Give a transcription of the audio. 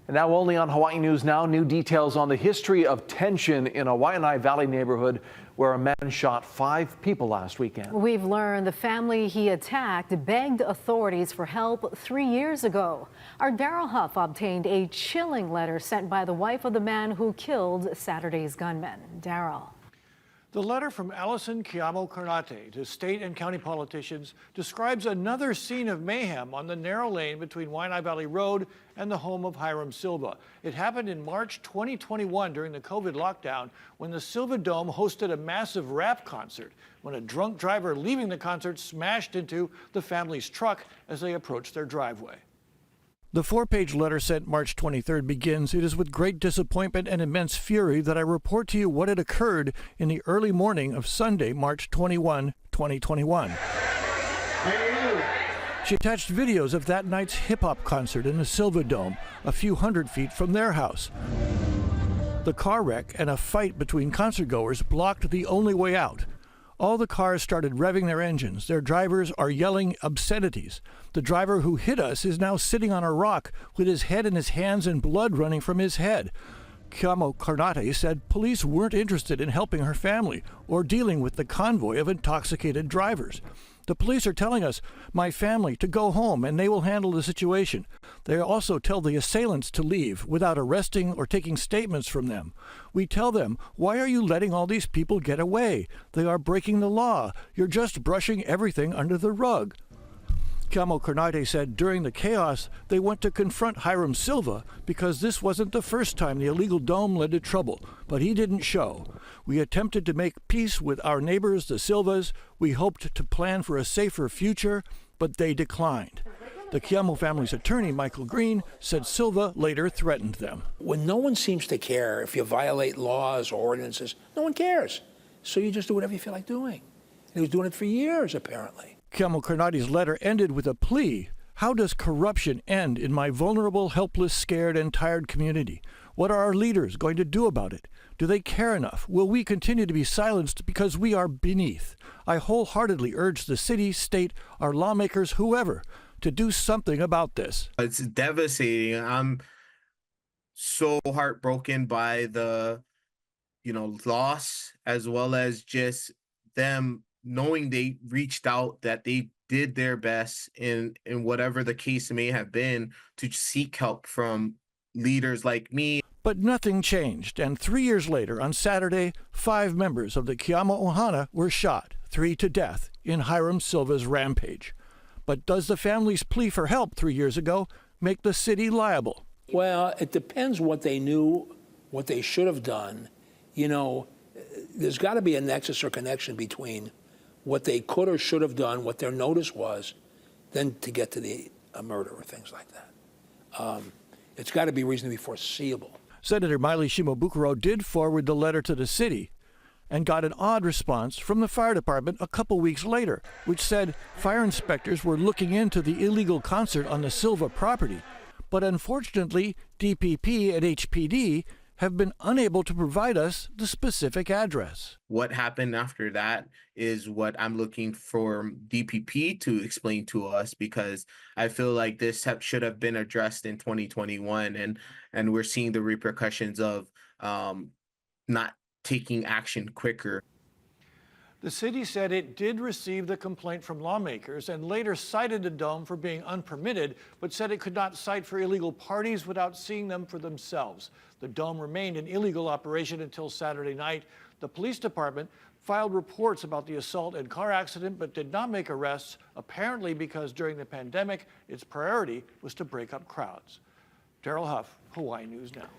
And now only on Hawaii News Now, new details on the history of tension in a Waianae Valley neighborhood where a man shot 5 people last weekend. We've learned the family he attacked begged authorities for help 3 years ago. Our Daryl Huff obtained a chilling letter sent by the wife of the man who killed Saturday's gunman. Daryl. The letter from Allison Kiamo Karnate to state and county politicians describes another scene of mayhem on the narrow lane between Waianae Valley Road and the home of Hiram Silva. It happened in March 2021 during the COVID lockdown when the Silva Dome hosted a massive rap concert when a drunk driver leaving the concert smashed into the family's truck as they approached their driveway. The 4-page letter sent March 23rd begins, "It is with great disappointment and immense fury that I report to you what had occurred in the early morning of Sunday, March 21, 2021. She attached videos of that night's hip-hop concert in the Silva Dome, a few hundred feet from their house. The car wreck and a fight between concertgoers blocked the only way out. All the cars started revving their engines. Their drivers are yelling obscenities. The driver who hit us is now sitting on a rock with his head in his hands and blood running from his head." Kiamo Karnate said police weren't interested in helping her family or dealing with the convoy of intoxicated drivers. "The police are telling us, my family, to go home and they will handle the situation. They also tell the assailants to leave without arresting or taking statements from them. We tell them, why are you letting all these people get away? They are breaking the law. You're just brushing everything under the rug." Kiamo Karnate said during the chaos, they went to confront Hiram Silva because this wasn't the first time the illegal dome led to trouble, but he didn't show. "We attempted to make peace with our neighbors, the Silvas. We hoped to plan for a safer future, but they declined." The Kiamo family's attorney, Michael Green, said Silva later threatened them. When no one seems to care if you violate laws or ordinances, no one cares. So you just do whatever you feel like doing. And he was doing it for years, apparently. Kiamo Karnate's letter ended with a plea. "How does corruption end in my vulnerable, helpless, scared, and tired community? What are our leaders going to do about it? Do they care enough? Will we continue to be silenced because we are beneath? I wholeheartedly urge the city, state, our lawmakers, whoever, to do something about this." It's devastating. I'm so heartbroken by the, loss, as well as just them knowing they reached out, that they did their best in whatever the case may have been to seek help from leaders like me. But nothing changed, and 3 years later, on Saturday, 5 members of the Kiamo Ohana were shot, 3 to death, in Hiram Silva's rampage. But does the family's plea for help 3 years ago make the city liable? Well, it depends what they knew, what they should have done. There's got to be a nexus or connection between what they could or should have done, what their notice was, then to get to a murder or things like that. It's got to be reasonably foreseeable. Senator Miley Shimabukuro did forward the letter to the city and got an odd response from the fire department a couple weeks later, which said fire inspectors were looking into the illegal concert on the Silva property. But unfortunately, DPP and HPD have been unable to provide us the specific address. What happened after that is what I'm looking for DPP to explain to us, because I feel like this should have been addressed in 2021, and we're seeing the repercussions of not taking action quicker. The city said it did receive the complaint from lawmakers and later cited the dome for being unpermitted, but said it could not cite for illegal parties without seeing them for themselves. The dome remained in illegal operation until Saturday night. The police department filed reports about the assault and car accident, but did not make arrests, apparently because during the pandemic, its priority was to break up crowds. Daryl Huff, Hawaii News Now.